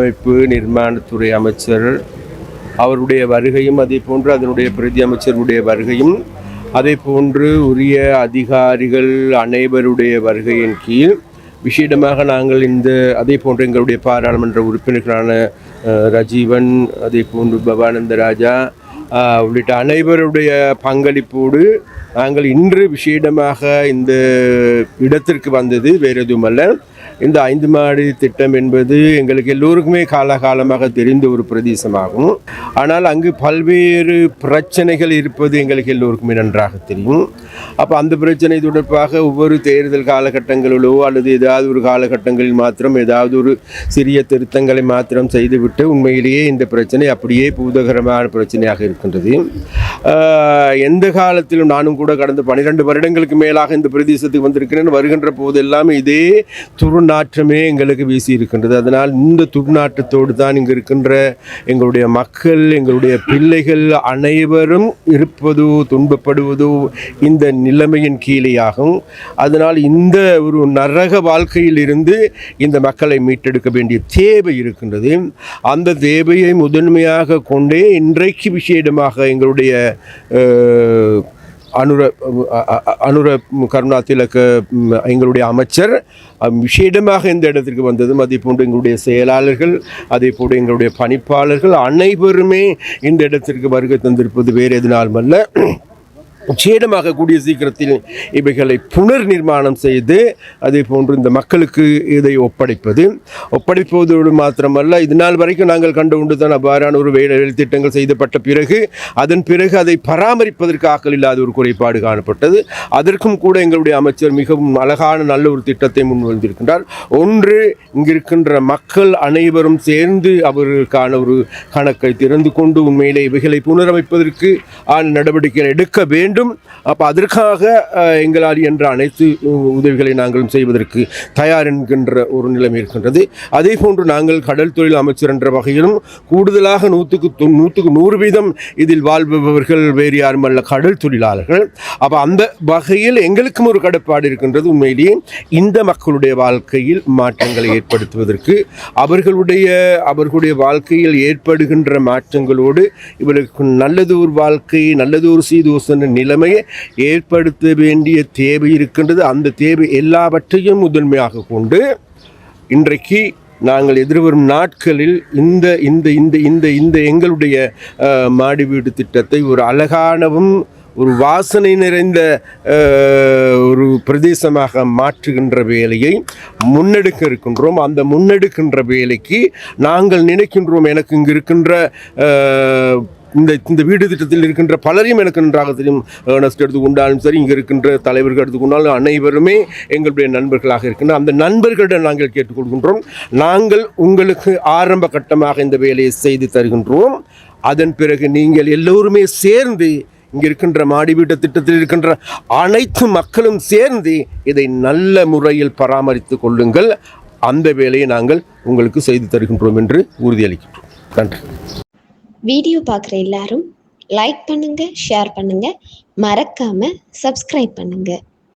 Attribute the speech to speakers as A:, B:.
A: அமைப்பு நிர்மாணத்துறை அமைச்சர் அவருடைய வருகையும், அதே போன்று அதனுடைய பிரதி அமைச்சருடைய வருகையும், அதே போன்று உரிய அதிகாரிகள் அனைவருடைய வருகையின் கீழ் விசேடமாக நாங்கள் அதே போன்று எங்களுடைய பாராளுமன்ற உறுப்பினர்களான ரஜீவன், அதே போன்று பவானந்த ராஜா உள்ளிட்ட அனைவருடைய பங்களிப்போடு நாங்கள் இன்று விசேடமாக இந்த இடத்திற்கு வந்தது வேறு எதுவுமல்ல. இந்த 5 மாடி திட்டம் என்பது எங்களுக்கு எல்லோருக்குமே காலகாலமாக தெரிந்த ஒரு பிரதேசமாகும். ஆனால் அங்கு பல்வேறு பிரச்சனைகள் இருப்பது எங்களுக்கு எல்லோருக்குமே நன்றாக தெரியும். அப்போ அந்த பிரச்சனை தொடர்பாக ஒவ்வொரு தேர்தல் காலகட்டங்களிலோ அல்லது ஏதாவது ஒரு காலகட்டங்களில் மாத்திரம் ஏதாவது ஒரு சிறிய திருத்தங்களை மாத்திரம் செய்துவிட்டு உண்மையிலேயே இந்த பிரச்சனை அப்படியே பூதகரமான பிரச்சனையாக இருக்கின்றது. எந்த காலத்திலும் நானும் கூட கடந்த 12 வருடங்களுக்கு மேலாக இந்த பிரதேசத்துக்கு வந்திருக்கிறேன். வருகின்ற போதெல்லாம் இதே துர்நாற்றமே எங்களுக்கு வீசி இருக்கின்றது. அதனால் இந்த துர்நாற்றத்தோடு தான் இங்கு இருக்கின்ற எங்களுடைய மக்கள், எங்களுடைய பிள்ளைகள் அனைவரும் இருப்பதோ துன்பப்படுவதோ இந்த நிலைமையின் கீழேயாகும். அதனால் இந்த ஒரு நரக வாழ்க்கையில் இருந்து இந்த மக்களை மீட்டெடுக்க வேண்டிய தேவை இருக்கின்றது. அந்த தேவையை முதன்மையாக கொண்டே இன்றைக்கு விசேடமாக எங்களுடைய அனுர கருணாதிலக எங்களுடைய அமைச்சர் விசேடமாக இந்த இடத்திற்கு வந்ததும், அதே போன்று எங்களுடைய செயலாளர்கள், அதே போன்று எங்களுடைய பணிப்பாளர்கள் அனைவருமே இந்த இடத்திற்கு வருகை தந்திருப்பது வேறு எதனாலுமல்ல, நிச்சயமாக கூடிய சீக்கிரத்தில் இவைகளை புனர் நிர்மாணம் செய்து அதே போன்று இந்த மக்களுக்கு இதை ஒப்படைப்பதோடு மாத்திரமல்ல, இது நாள் வரைக்கும் நாங்கள் கண்டு கொண்டு தான் அவ்வாறான ஒரு வேலை திட்டங்கள் செய்யப்பட்ட பிறகு அதன் பிறகு அதை பராமரிப்பதற்கு ஆக்கள் இல்லாத ஒரு குறைபாடு காணப்பட்டது. அதற்கும் கூட எங்களுடைய அமைச்சர் மிகவும் அழகான நல்ல ஒரு திட்டத்தை முன்வந்திருக்கின்றார். ஒன்று, இங்கிருக்கின்ற மக்கள் அனைவரும் சேர்ந்து அவர்களுக்கான ஒரு கணக்கை திறந்து கொண்டு உண்மையிலே இவைகளை புனரமைப்பதற்கு நடவடிக்கைகள் எடுக்க வேண்டும். அப்போ அதற்காக எங்களால் என்ற அனைத்து உதவிகளை நாங்கள் செய்வதற்கு தயார் என்கின்ற ஒரு நிலைமை இருக்கின்றது. அதே போன்று நாங்கள் கடல் தொழில் அமைச்சர் என்ற வகையிலும் கூடுதலாக 100% இதில் வாழ்பவர்கள் வேறு யாரும் அல்ல, கடல் தொழிலாளர்கள். அப்போ அந்த வகையில் எங்களுக்கும் ஒரு கடப்பாடு இருக்கின்றது. உண்மையிலேயே இந்த மக்களுடைய வாழ்க்கையில் மாற்றங்களை ஏற்படுத்துவதற்கு அவர்களுடைய வாழ்க்கையில் ஏற்படுகின்ற மாற்றங்களோடு இவர்களுக்கு நல்லதொரு வாழ்க்கை, நல்லதொரு சீதோசன நிலைமையை ஏற்படுத்த வேண்டிய தேவை இருக்கின்றது. அந்த தேவை எல்லாவற்றையும் முதன்மையாக கொண்டு இன்றைக்கு நாங்கள் எதிர்வரும் நாட்களில் இந்த இந்த இந்த இந்த இந்த எங்களுடைய மாடி வீடு திட்டத்தை ஒரு அழகானவும் ஒரு வாசனை நிறைந்த ஒரு பிரதேசமாக மாற்றுகின்ற வேலையை முன்னெடுக்க இருக்கின்றோம். அந்த முன்னெடுக்கின்ற வேலைக்கு நாங்கள் நினைக்கின்றோம், எனக்கு இங்கு இருக்கின்ற இந்த வீடு திட்டத்தில் இருக்கின்ற பலரையும் எனக்கு நன்றாக தெரியும். ஏர்னஸ்ட் எடுத்துக்கொண்டாலும் சரி, இங்கே இருக்கின்ற தலைவர்கள் எடுத்துக்கொண்டாலும் அனைவருமே எங்களுடைய நண்பர்களாக இருக்கின்ற அந்த நண்பர்களிடம் நாங்கள் கேட்டுக்கொள்கின்றோம். நாங்கள் உங்களுக்கு ஆரம்ப கட்டமாக இந்த வேலையை செய்து தருகின்றோம். அதன் பிறகு நீங்கள் எல்லோருமே சேர்ந்து இங்கே இருக்கின்ற மாடி வீட்டு திட்டத்தில் இருக்கின்ற அனைத்து மக்களும் சேர்ந்து இதை நல்ல முறையில் பராமரித்து கொள்ளுங்கள். அந்த வேலையை நாங்கள் உங்களுக்கு செய்து தருகின்றோம் என்று உறுதியளிக்கின்றோம். நன்றி.
B: வீடியோ பார்க்குற எல்லாரும் லைக் பண்ணுங்க, ஷேர் பண்ணுங்க, மறக்காம சப்ஸ்கிரைப் பண்ணுங்க.